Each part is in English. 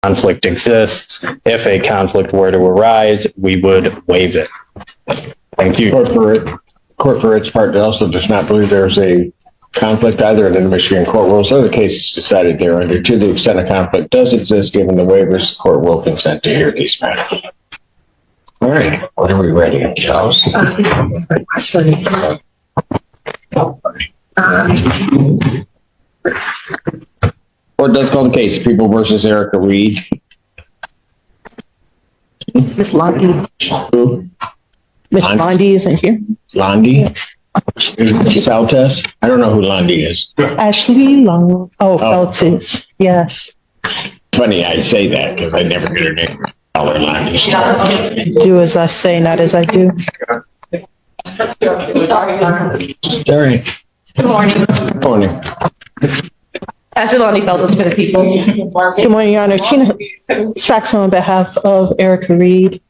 conflict exists. If a conflict were to arise, we would waive it. Thank you. Court for its part also does not believe there's a conflict either in the Michigan court rules or the cases decided thereunder. To the extent a conflict does exist, given the waivers, the court will consent to hear these matters. All right, what are we ready, Charles? Court does call the case, People versus Erica Reed. Miss Londi. Who? Miss Londi isn't here. Londi? Saltes? I don't know who Londi is. Ashley Long. Oh, Feltis. Yes. Funny I say that because I never get her name. Call her Londi. Do as I say, not as I do. Sorry. Good morning. Good morning. Ashley Lonnie Feltis for the people. Good morning, Your Honor. Tina Saxon on behalf of Erica Reed,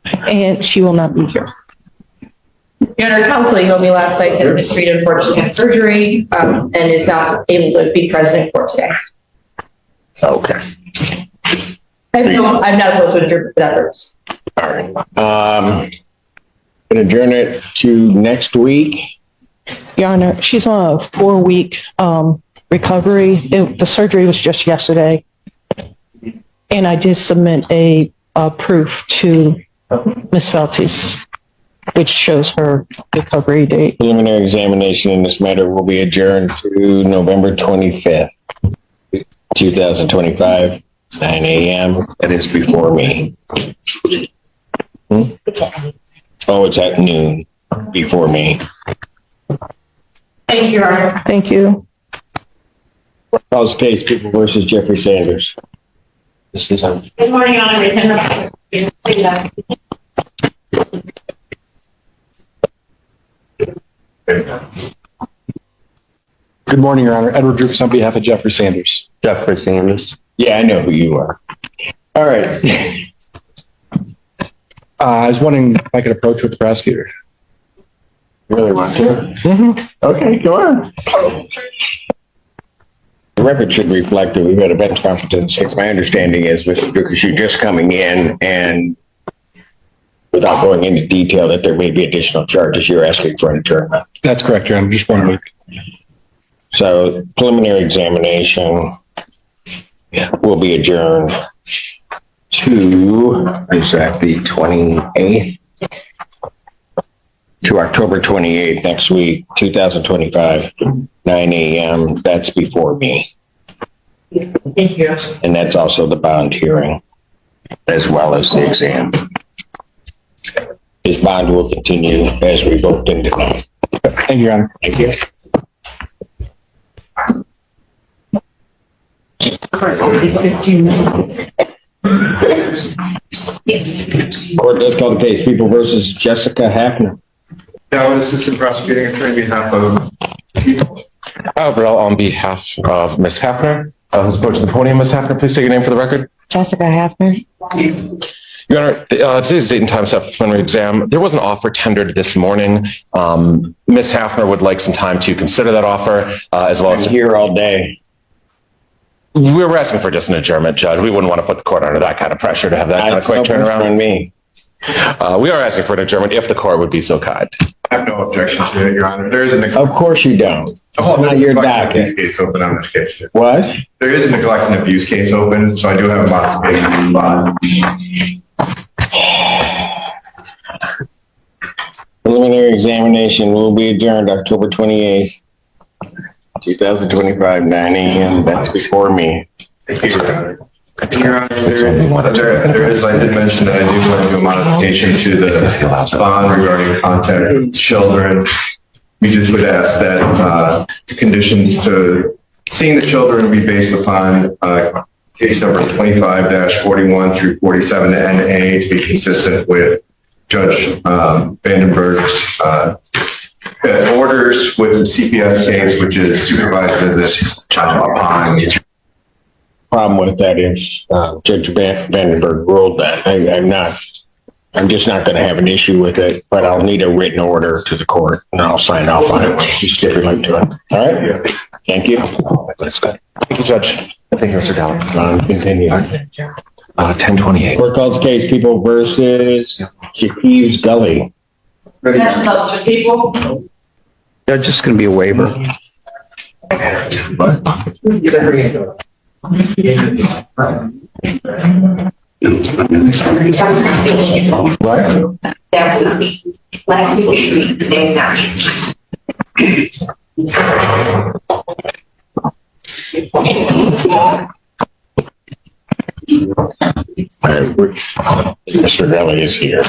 and she will not be here. Your Honor, counsel emailed me last night that Ms. Reed unfortunately had surgery and is not able to be present in court today. Okay. I'm not opposed to adjourn for that purpose. All right. Can adjourn it to next week. Your Honor, she's on a 4-week recovery. The surgery was just yesterday, and I did submit a proof to Ms. Feltis, which shows her recovery date. Preliminary examination in this matter will be adjourned to November 25th, 2025, 9 a.m. That is before me. Oh, it's at noon before me. Thank you, Your Honor. Thank you. Calls case, People versus Jeffrey Sanders. This is on. Good morning, Your Honor. Good morning, Your Honor. Edward Drukes on behalf of Jeffrey Sanders. Jeffrey Sanders. Yeah, I know who you are. All right. I was wondering if I could approach with the prosecutor. Really want to? Okay, go on. The record should reflect that we've had a bench conference. My understanding is, Mr. Dukas, you're just coming in and without going into detail that there may be additional charges, you're asking for an adjournment. That's correct, Your Honor. Just 1 week. So preliminary examination will be adjourned to, is that the 28th? To October 28th next week, 2025, 9 a.m. That's before me. Thank you. And that's also the bond hearing, as well as the exam. His bond will continue as we vote in tonight. Thank you, Your Honor. Thank you. Court does call the case, People versus Jessica Hafner. No, Assistant Prosecuting Attorney on behalf of Burrell on behalf of Ms. Hafner. Who's approaching the podium, Ms. Hafner? Please state your name for the record. Jessica Hafner. Your Honor, today's date and time set for preliminary exam. There was an offer tendered this morning. Ms. Hafner would like some time to consider that offer, as well as I'm here all day. we were asking for just an adjournment, Judge. We wouldn't want to put the court under that kind of pressure to have that kind of quick turnaround. On me. We are asking for an adjournment if the court would be so kind. I have no objection to it, Your Honor. There is a Of course you don't. Not your docket. case open on this case. What? There is a neglect and abuse case open, so I do have a modification bond. Preliminary examination will be adjourned October 28th, 2025, 9 a.m. That's before me. Thank you, Your Honor. Your Honor, there is, I did mention that I do want to do a modification to the bond regarding contact with children. We just would ask that the conditions to seeing the children be based upon case number 25-41 through 47 NA to be consistent with Judge Vandenberg's orders with the CPS case, which is supervised visits upon. Problem with that is Judge Vandenberg ruled that. I'm just not going to have an issue with it, but I'll need a written order to the court and I'll sign off on it when you stipulate to it. All right? Thank you. That's good. Thank you, Judge. I think Mr. Gallup. Continue. 1028. Court calls the case, People versus Shaquille's Gully. That's about people. Judge, this is going to be a waiver. What? Last week, today, not. Mr. Gully is here.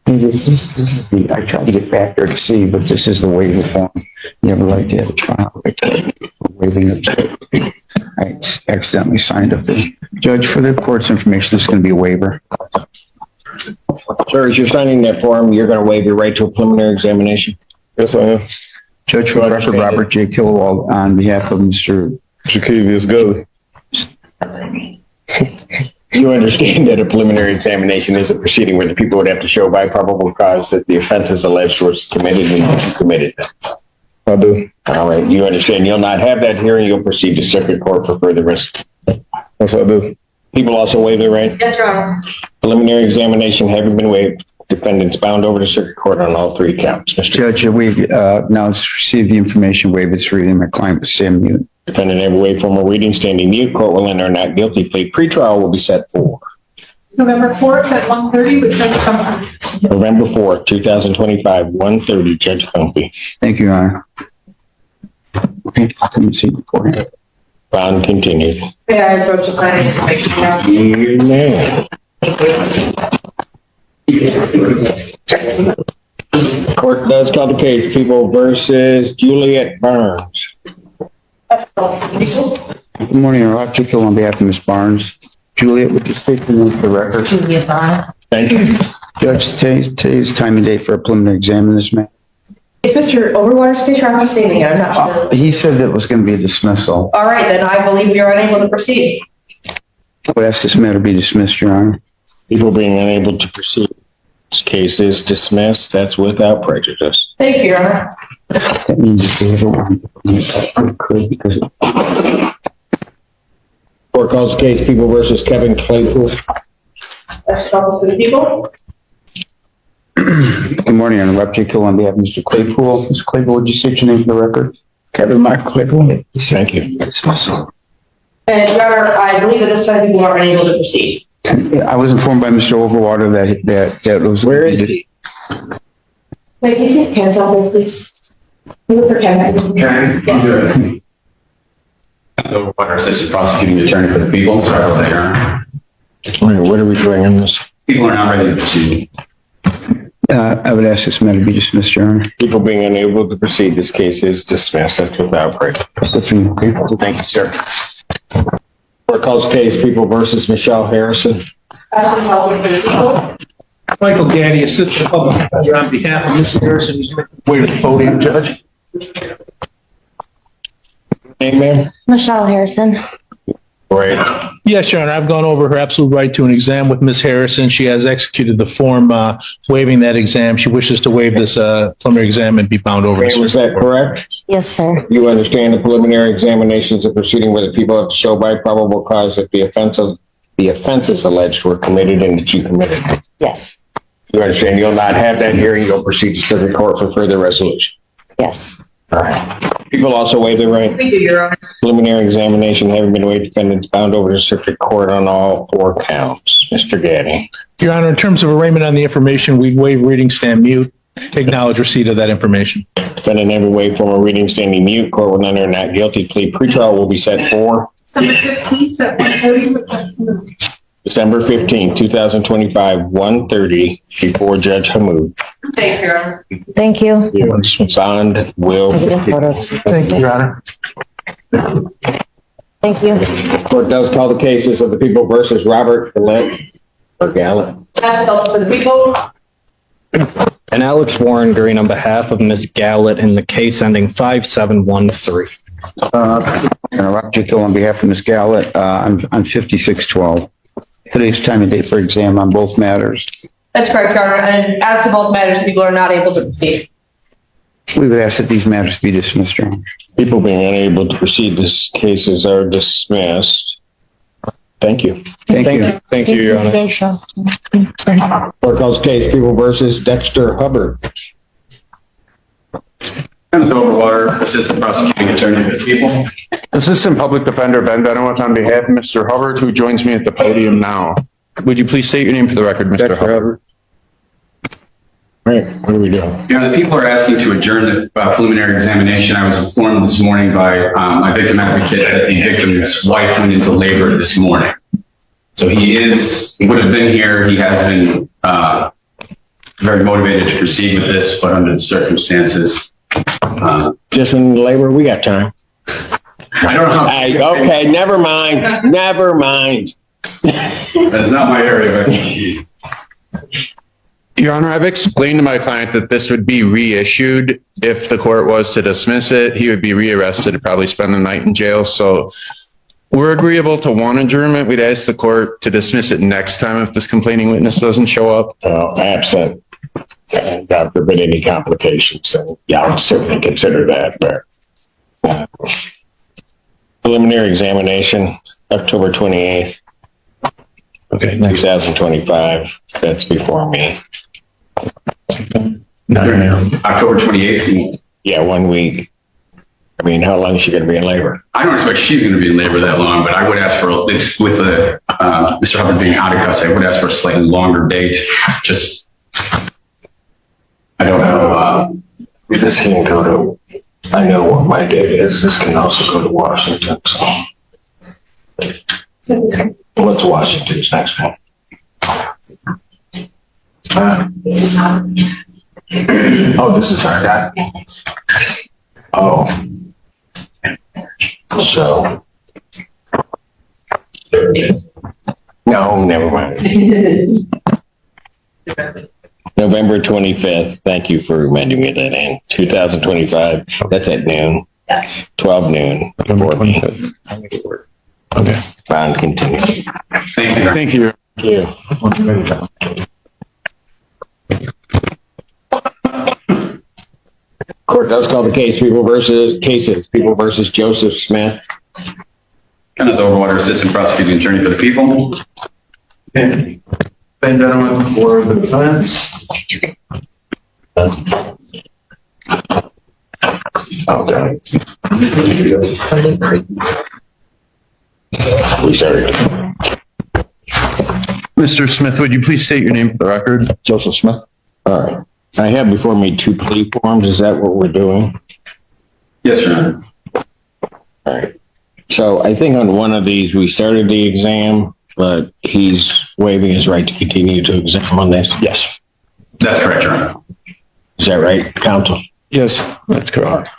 I tried to get back there to see, but this is the waiver form. You ever like to have a trial? Waiving it. I accidentally signed up there. Judge, for the court's information, this is going to be a waiver. Sir, as you're signing that form, you're going to waive your right to a preliminary examination? Yes, I am. Judge, for the record, Robert J. Kilwell on behalf of Mr. Shaquille's Gully. You understand that a preliminary examination is a proceeding where the people would have to show by probable cause that the offense is alleged was committed and that you committed it. I do. All right, you understand you'll not have that hearing, you'll proceed to circuit court for further risk. Yes, I do. People also waive their right. Yes, Your Honor. Preliminary examination having been waived, defendants bound over to circuit court on all three counts. Mr. Judge, we now received the information waive its reading. My client was stand mute. Defendant ever waived formal reading, standing mute. Court will enter a not guilty plea. Pretrial will be set for November 4th at 1:30 with Judge Comfort. November 4th, 2025, 1:30, Judge Comfy. Thank you, Your Honor. Okay, let me see beforehand. Bond continued. May I approach the signing to make sure? Amen. Court does call the case, People versus Juliet Barnes. Good morning, Rob Jekyll on behalf of Ms. Barnes. Juliet, would you state the name for the record? Julia Barnes. Thank you. Judge, today's time and date for a preliminary exam in this man. Is Mr. Overwater's case, I'm stating it, I'm not sure. He said that was going to be a dismissal. All right, then I believe we are unable to proceed. I would ask this matter be dismissed, Your Honor. People being unable to proceed. This case is dismissed. That's without prejudice. Thank you, Your Honor. That means if the other one could, because Court calls the case, People versus Kevin Claypool. That's the office for the people. good morning, I'm Rob Jekyll on behalf of Mr. Claypool. Mr. Claypool, would you state your name for the record? Kevin Mark Claypool. Thank you. Dismissal. And Your Honor, I believe at this time people are unable to proceed. I was informed by Mr. Overwater that it was. Where is he? Wait, can you see the pants out there, please? You look for Kevin. Yes. Overwater, assistant prosecuting attorney for the people. Sorry about that, Your Honor. Wait, what are we doing on this? People are not ready to proceed. I would ask this matter be dismissed, Your Honor. People being unable to proceed, this case is dismissed. That's without prejudice. Okay. Thank you, sir. Court calls case, People versus Michelle Harrison. That's the office for the people. Michael Gaddy, Assistant Public Defender, on behalf of Mrs. Harrison, who's way to the podium, Judge. Name, ma'am? Michelle Harrison. Right. Yes, Your Honor, I've gone over her absolute right to an exam with Ms. Harrison. She has executed the form waiving that exam. She wishes to waive this preliminary exam and be bound over. Ma'am, is that correct? Yes, sir. You understand the preliminary examinations of proceeding where the people have to show by probable cause that the offenses alleged were committed and that you committed them. Yes. You understand you'll not have that hearing, you'll proceed to circuit court for further resolution. Yes. All right. People also waive their right. We do, Your Honor. Preliminary examination having been waived, defendants bound over to circuit court on all four counts. Mr. Gaddy. Your Honor, in terms of arraignment on the information, we'd waive reading, stand mute, acknowledge receipt of that information. Defendant never waived formal reading, standing mute. Court will enter a not guilty plea. Pretrial will be set for December 15th at 1:30 with Judge Comfort. December 15, 2025, 1:30 before Judge Hamoud. Thank you, Your Honor. Thank you. Bond will. Thank you, Your Honor. Thank you. Court does call the cases of the People versus Robert Gillette or Gallup. That's the office for the people. And Alex Warren Green on behalf of Ms. Gallett in the case ending 5713. Rob Jekyll on behalf of Ms. Gallett, on 5612. Today's time and date for exam on both matters. That's correct, Your Honor. And as to both matters, people are not able to proceed. We would ask that these matters be dismissed, Your Honor. People being unable to proceed, these cases are dismissed. Thank you. Thank you. Thank you, Your Honor. Court calls case People versus Dexter Hubbard. Kenneth Overwater, Assistant Prosecuting Attorney for the People. Assistant Public Defender Ben Benowitz on behalf of Mr. Hubbard, who joins me at the podium now. Would you please state your name for the record, Mr. Dexter Hubbard? Right, what are we doing? You know, the people are asking to adjourn the preliminary examination. I was informed this morning by my victim advocate that the victim's wife went into labor this morning. So he would have been here. He has been very motivated to proceed with this, but under the circumstances. Just in labor, we got time. I don't know. Okay, never mind, never mind. That's not my area of expertise. Your Honor, I've explained to my client that this would be reissued. If the court was to dismiss it, he would be rearrested and probably spend the night in jail. So we're agreeable to one adjournment. We'd ask the court to dismiss it next time if this complaining witness doesn't show up. Absent, God forbid any complications, and yeah, I'll certainly consider that, but preliminary examination, October 28th. Okay, 2025, that's before me. October 28th. Yeah, 1 week. I mean, how long is she gonna be in labor? I don't expect she's going to be in labor that long, but I would ask for, with Mr. Hubbard being out of custody, I would ask for a slightly longer date. Just, I don't know. This can go to, I know what my date is, this can also go to Washington, so. What's Washington's next one? Oh, this is our guy. Oh. So. No, never mind. November 25th, thank you for reminding me of that, in 2025, that's at noon. 12 noon. November 25th. Okay. Bond continue. Thank you. Thank you. Court does call the case People versus Joseph Smith. Kenneth Overwater, Assistant Prosecuting Attorney for the People. Ben Benowitz for the defense. Okay. We started. Mr. Smith, would you please state your name for the record? Joseph Smith. All right. I have before me 2 plea forms. Is that what we're doing? Yes, Your Honor. All right. So I think on one of these, we started the exam, but he's waiving his right to continue to exam on this. Yes. That's correct, Your Honor. Is that right, counsel? Yes, that's correct.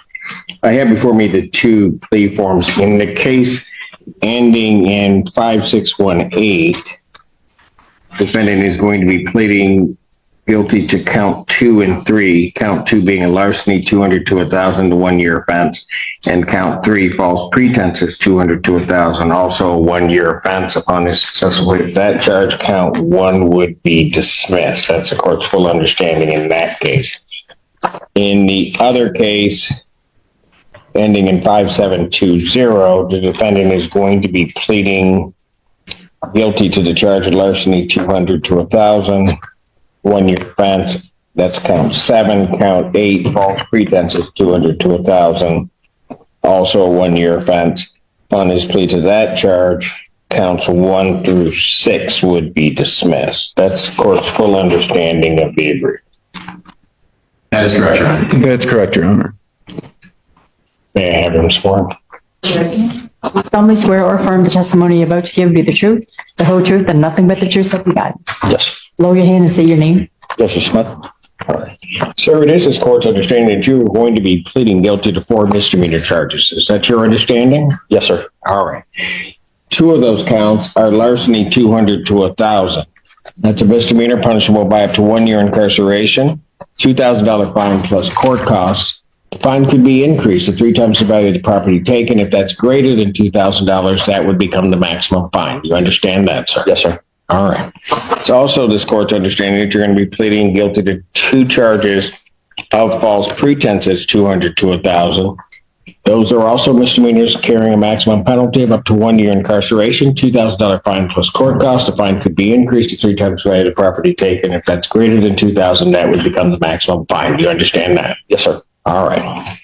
I have before me the 2 plea forms. In the case ending in 5618, defendant is going to be pleading guilty to count 2 and 3, count 2 being a larceny, 200 to 1,000 to 1 year offense, and count 3 false pretenses, 200 to 1,000, also a 1 year offense. Upon his successful with that charge, count 1 would be dismissed. That's the court's full understanding in that case. In the other case, ending in 5720, the defendant is going to be pleading guilty to the charge of larceny, 200 to 1,000, 1 year offense. That's count 7. Count 8, false pretenses, 200 to 1,000, also a 1 year offense. On his plea to that charge, counts 1 through 6 would be dismissed. That's the court's full understanding of the agreement. That is correct, Your Honor. That's correct, Your Honor. May I have him sworn? solemnly swear or affirm the testimony you're about to give be the truth, the whole truth, and nothing but the truth, so help you God. Yes. Lower your hand and say your name. Justice Smith. All right. Sir, it is this court's understanding that you are going to be pleading guilty to 4 misdemeanor charges. Is that your understanding? Yes, sir. All right. 2 of those counts are larceny 200 to 1,000. That's a misdemeanor punishable by up to 1 year incarceration, $2,000 fine plus court costs. The fine could be increased to 3 times the value of the property taken. If that's greater than $2,000, that would become the maximum fine. Do you understand that, sir? Yes, sir. All right. It's also this court's understanding that you're going to be pleading guilty to 2 charges of false pretenses, 200 to 1,000. Those are also misdemeanors carrying a maximum penalty of up to 1 year incarceration, $2,000 fine plus court cost. The fine could be increased to 3 times the value of the property taken. If that's greater than 2,000, that would become the maximum fine. Do you understand that? Yes, sir. All right.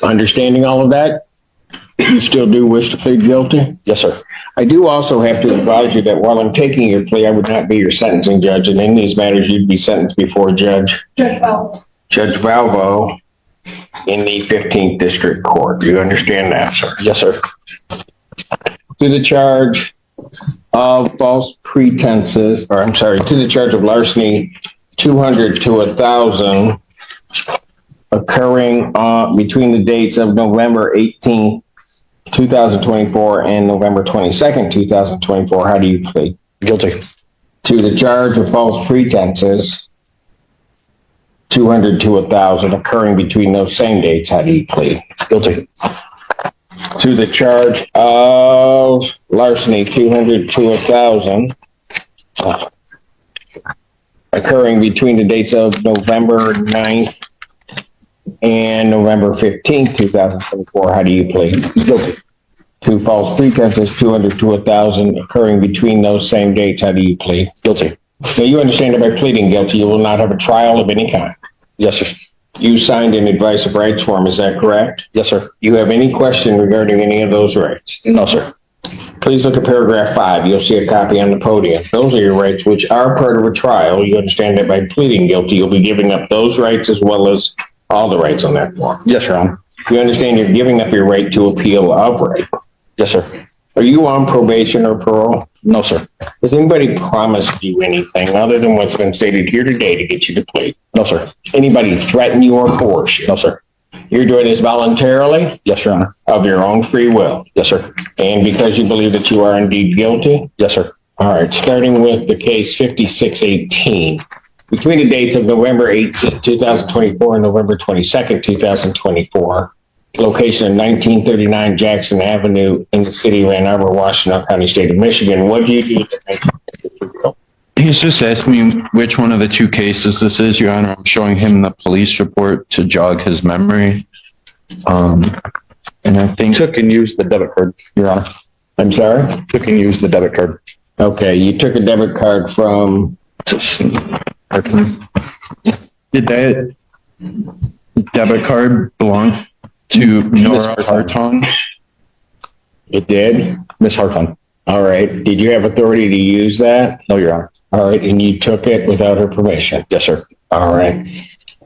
Understanding all of that, you still do wish to plead guilty? Yes, sir. I do also have to advise you that while I'm taking your plea, I would not be your sentencing judge, and in these matters, you'd be sentenced before Judge Valvo in the 15th District Court. Do you understand that, sir? Yes, sir. To the charge of false pretenses, or I'm sorry, to the charge of larceny, 200 to 1,000, occurring between the dates of November 18th, 2024 and November 22nd, 2024. How do you plead? Guilty. To the charge of false pretenses, 200 to 1,000, occurring between those same dates. How do you plead? Guilty. To the charge of larceny, 200 to 1,000, occurring between the dates of November 9th and November 15th, 2024. How do you plead? Guilty. To false pretenses, 200 to 1,000, occurring between those same dates. How do you plead? Guilty. Now, you understand that by pleading guilty, you will not have a trial of any kind. Yes, sir. You signed an advice of rights form, is that correct? Yes, sir. You have any question regarding any of those rights? No, sir. Please look at paragraph 5. You'll see a copy on the podium. Those are your rights which are part of a trial. You understand that by pleading guilty, you'll be giving up those rights as well as all the rights on that form. Yes, Your Honor. You understand you're giving up your right to appeal of right. Yes, sir. Are you on probation or parole? No, sir. Has anybody promised you anything other than what's been stated here today to get you to plead? No, sir. Anybody threaten you or force you? No, sir. You're doing this voluntarily? Yes, Your Honor. Of your own free will? Yes, sir. And because you believe that you are indeed guilty? Yes, sir. All right, starting with the case 5618. Between the dates of November 18th, 2024 and November 22nd, 2024, location of 1939 Jackson Avenue in the city of Ann Arbor, Washtenaw County, state of Michigan. What do you do to make you guilty? He's just asked me which one of the two cases this is, Your Honor. I'm showing him the police report to jog his memory. And I think Took and used the debit card, Your Honor. I'm sorry? Took and used the debit card. Okay, you took a debit card from... did that debit card belong to Nora Hartung? It did? Miss Hartung. All right, did you have authority to use that? No, Your Honor. All right, and you took it without her permission? Yes, sir. All right.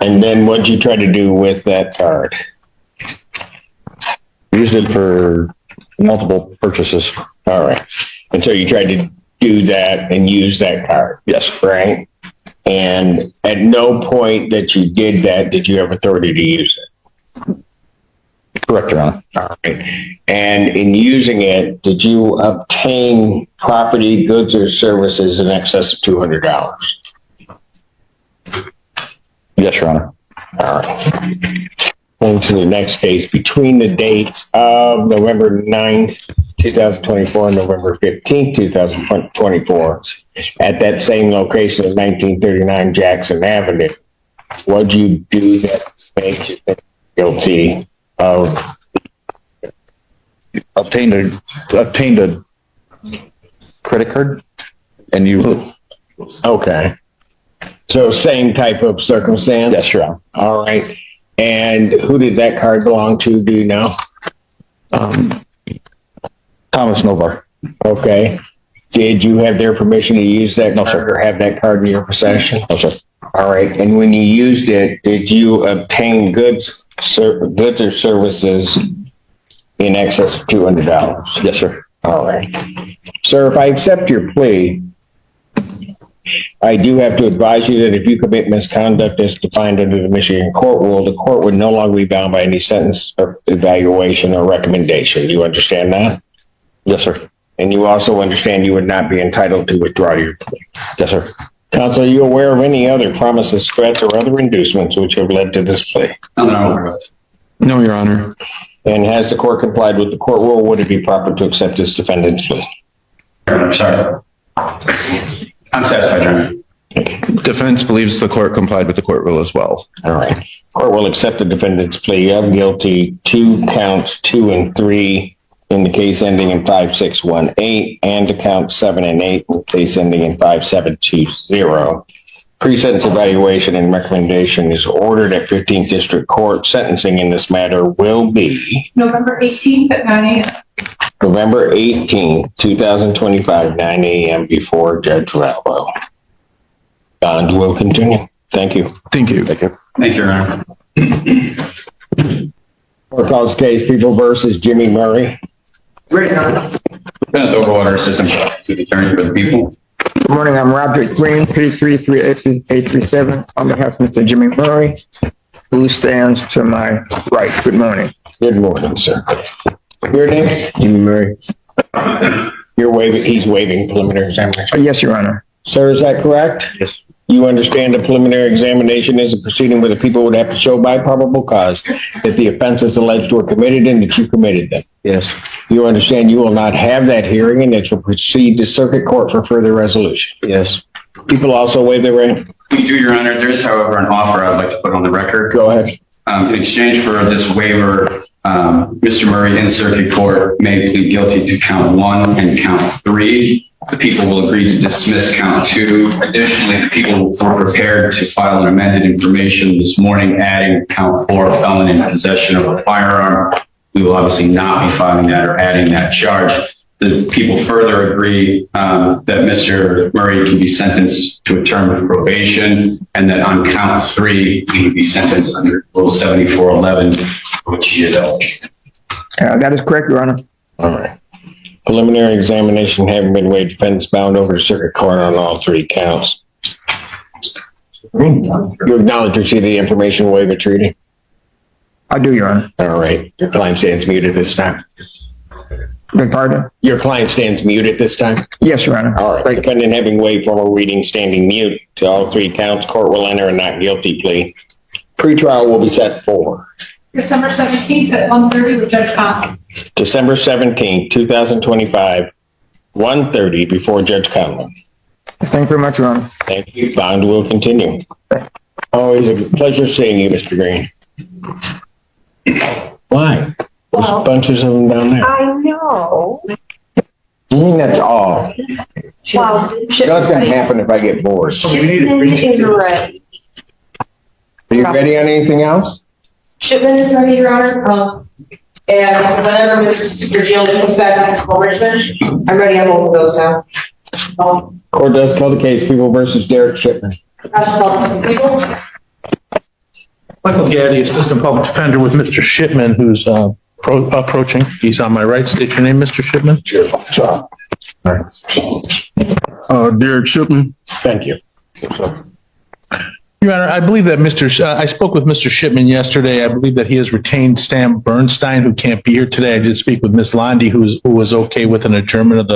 And then what'd you try to do with that card? Used it for multiple purchases. All right. And so you tried to do that and use that card? Yes. Right? And at no point that you did that, did you have authority to use it? Correct, Your Honor. All right. And in using it, did you obtain property, goods, or services in excess of $200? Yes, Your Honor. All right. Going to the next case, between the dates of November 9th, 2024 and November 15th, 2024, at that same location of 1939 Jackson Avenue, what'd you do that makes you guilty of? Obtained a credit card and used it. Okay. So same type of circumstance? Yes, Your Honor. All right. And who did that card belong to, do you know? Thomas Novar. Okay. Did you have their permission to use that No, card sir. or have that card in your possession? No, sir. All right. And when you used it, did you obtain goods or services in excess of $200? Yes, sir. All right. Sir, if I accept your plea, I do have to advise you that if you commit misconduct as defined under the Michigan court rule, the court would no longer be bound by any sentence or evaluation or recommendation. Do you understand that? Yes, sir. And you also understand you would not be entitled to withdraw your plea. Yes, sir. Counsel, are you aware of any other promises, threats, or other inducements which have led to this plea? No, Your Honor. And has the court complied with the court rule? Would it be proper to accept this defendant's plea? I'm sorry. I'm satisfied, Your Honor. Defense believes the court complied with the court rule as well. All right. Court will accept the defendant's plea of guilty to counts 2 and 3 in the case ending in 5618 and to counts 7 and 8 in the case ending in 5720. Pre-sentence evaluation and recommendation is ordered at 15th District Court. Sentencing in this matter will be November 18th at 9 a.m. November 18th, 2025, 9 a.m. before Judge Rallo. Bond will continue. Thank you. Thank you. Thank you, Your Honor. Court calls case People versus Jimmy Murray. Lieutenant Overwater, Assistant Prosecuting Attorney for the People. Good morning, I'm Robert Green, P33837, on behalf of Mr. Jimmy Murray, who stands to my right. Good morning. Good morning, sir. Your name? Jimmy Murray. He's waiving preliminary examination. Yes, Your Honor. Sir, is that correct? Yes. You understand a preliminary examination is a proceeding where the people would have to show by probable cause that the offenses alleged were committed and that you committed them. Yes. You understand you will not have that hearing and that you'll proceed to circuit court for further resolution. Yes. People also waive their right. We do, Your Honor. There is, however, an offer I'd like to put on the record. Go ahead. In exchange for this waiver, Mr. Murray in circuit court may plead guilty to count 1 and count 3. The people will agree to dismiss count 2. Additionally, the people were prepared to file an amended information this morning, adding count 4, felon in possession of a firearm. We will obviously not be filing that or adding that charge. The people further agree that Mr. Murray can be sentenced to a term of probation, and that on count 3, he would be sentenced under Rule 7411, which he is eligible. That is correct, Your Honor. All right. Preliminary examination having been waived, defendants bound over to circuit court on all 3 counts. You acknowledge receipt of the information waiver treaty? I do, Your Honor. All right. Your client stands muted this time. Beg pardon? Your client stands muted this time? Yes, Your Honor. All right. Defendant having waived formal reading, standing mute to all 3 counts, court will enter a not guilty plea. Pretrial will be set for December 17th at 1:30 with Judge Conlon. December 17th, 2025, 1:30 before Judge Conlon. Thank you very much, Your Honor. Thank you. Bond will continue. Always a pleasure seeing you, Mr. Green. Why? There's bunches of them down there. I know. That's all. Wow. What's going to happen if I get bored? Shipment is ready. Are you ready on anything else? Shipment is ready, Your Honor. And whenever Mr. Gilles comes back from Richmond, I'm ready on both of those now. Court does call the case People versus Derek Shipman. Michael Gaddy, Assistant Public Defender with Mr. Shipman, who's approaching. He's on my right. State your name, Mr. Shipman. Sure. Derek Shipman. Thank you. Your Honor, I believe that I spoke with Mr. Shipman yesterday. I believe that he has retained Sam Bernstein, who can't be here today. I did speak with Ms. Landy, who was okay with an adjournment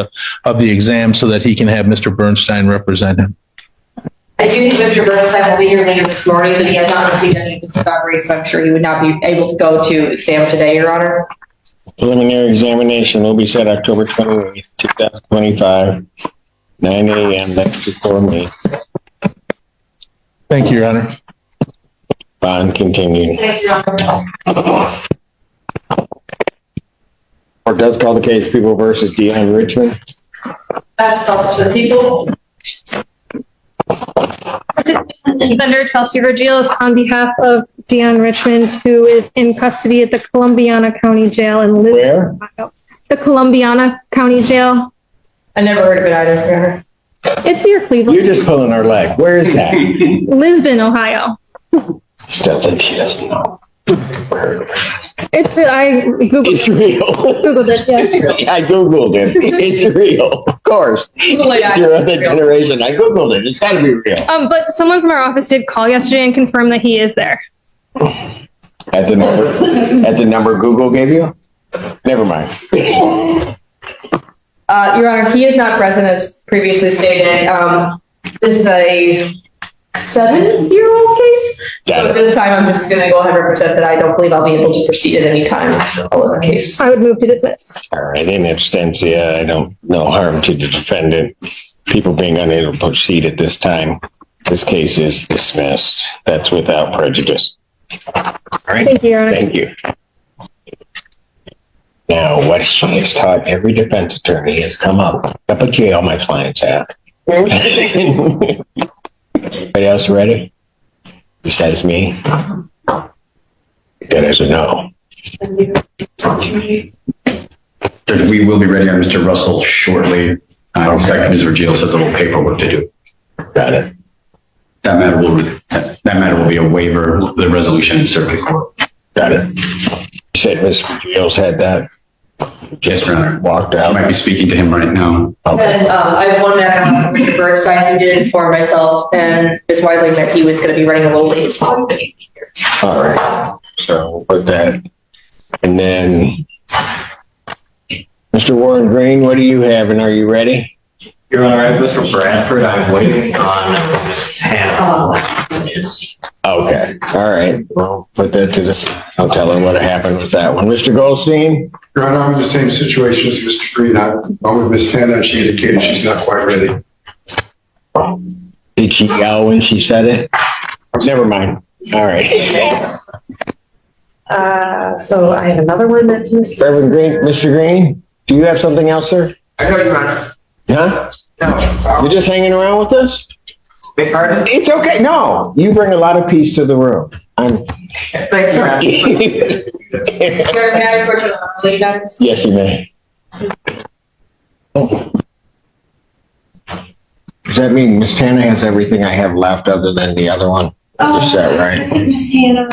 of the exam so that he can have Mr. Bernstein represent him. I do think Mr. Bernstein will be here later this morning, but he has not received any discovery, so I'm sure he would not be able to go to exam today, Your Honor. Preliminary examination will be set October 28th, 2025, 9 a.m. That's before me. Thank you, Your Honor. Bond continued. Thank you, Your Honor. Court does call the case People versus Dion Richmond. That's calls for the people. Defender Chelsea Vergils on behalf of Dion Richmond, who is in custody at the Columbiana County Jail in Lisbon. Where? Ohio. The Columbiana County Jail. I never heard of it either, Your Honor. It's near Cleveland. You're just pulling our leg. Where is that? Lisbon, Ohio. She doesn't know. It's I Googled. It's real. Googled it. Yeah, it's real. I Googled it. It's real. Of course. You're of that generation. I Googled it. It's got to be real. But someone from our office did call yesterday and confirm that he is there. At the number Google gave you? Never mind. Your Honor, he is not present as previously stated. This is a 7-year-old case. So at this time, I'm just going to go ahead and represent that I don't believe I'll be able to proceed at any time. So I'll let the case. I would move to dismiss. All right. In absentia, I don't know harm to the defendant. People being unable to proceed at this time. This case is dismissed. That's without prejudice. All right. Thank you, Your Honor. Thank you. Now, what she has taught every defense attorney has come up a jail my clients have. Anybody else ready? Besides me? That is a no. We will be ready on Mr. Russell shortly. I expect Ms. Vergil has a little paperwork to do. Got it. That matter will be a waiver, the resolution in circuit court. Got it. You said Ms. Gilles had that? Yes, Your Honor. Walked I out? might be speaking to him right now. And I have one matter on Mr. Bernstein, who did inform myself and Ms. Wiley that he was going to be running a little late this morning. All right. So we'll put that. And then, Mr. Warren Green, what do you have and are you ready? Your Honor, I have this from Bradford. I'm waiting on Ms. Hannah. Okay. All right. Well, put that to this. I'll tell her what happened with that one. Mr. Goldstein? Your Honor, I'm in the same situation as Mr. Green. I'm with Ms. Tanner, and she indicated she's not quite ready. Did she yell when she said it? Never mind. All right. So I have another one that's Mr. Reverend Green, Mr. Green, do you have something else, sir? I know, Your Honor. Huh? No. You're just hanging around with us? Big pardon? It's okay. No, you bring a lot of peace to the room. Thank you, Your Honor. May I have a question on related items? Yes, you may. Does that mean Miss Tanner has everything I have left other than the other one? Is that right? This is Miss Hannah.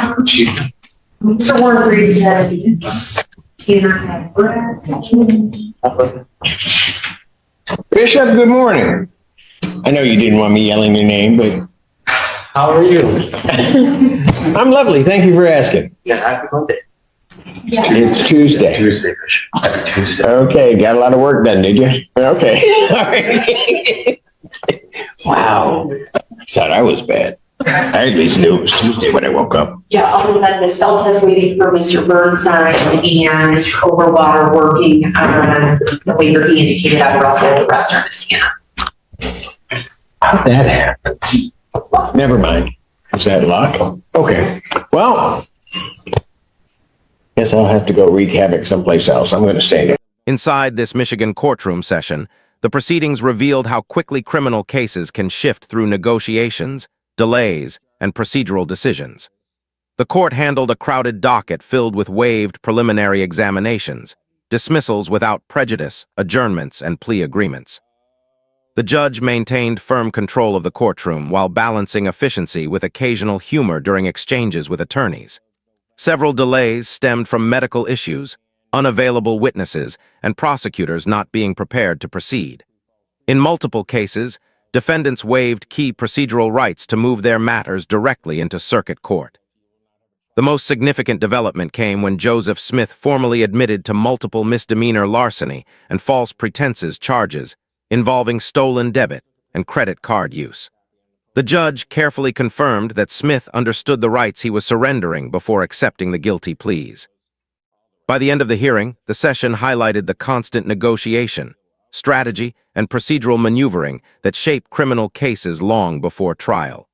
Mr. Warren Green said it's Tanner and Brad. Bishop, good morning. I know you didn't want me yelling your name, but How are you? I'm lovely. Thank you for asking. Yeah, happy Monday. It's Tuesday. Tuesday, Bishop. Happy Tuesday. Okay, got a lot of work done, did you? Okay. All right. Wow. I thought I was bad. I at least knew it was Tuesday when I woke up. Yeah, other than Ms. Felton is waiting for Mr. Bernstein and Mr. Overwater working on the waiver he indicated. I would also the rest are Ms. Tanner. How'd that happen? Never mind. Is that luck? Okay. Well, guess I'll have to go wreak havoc someplace else. I'm going to stay here. Inside this Michigan courtroom session, the proceedings revealed how quickly criminal cases can shift through negotiations, delays, and procedural decisions. The court handled a crowded docket filled with waived preliminary examinations, dismissals without prejudice, adjournments, and plea agreements. The judge maintained firm control of the courtroom while balancing efficiency with occasional humor during exchanges with attorneys. Several delays stemmed from medical issues, unavailable witnesses, and prosecutors not being prepared to proceed. In multiple cases, defendants waived key procedural rights to move their matters directly into circuit court. The most significant development came when Joseph Smith formally admitted to multiple misdemeanor larceny and false pretenses charges involving stolen debit and credit card use. The judge carefully confirmed that Smith understood the rights he was surrendering before accepting the guilty pleas. By the end of the hearing, the session highlighted the constant negotiation, strategy, and procedural maneuvering that shape criminal cases long before trial.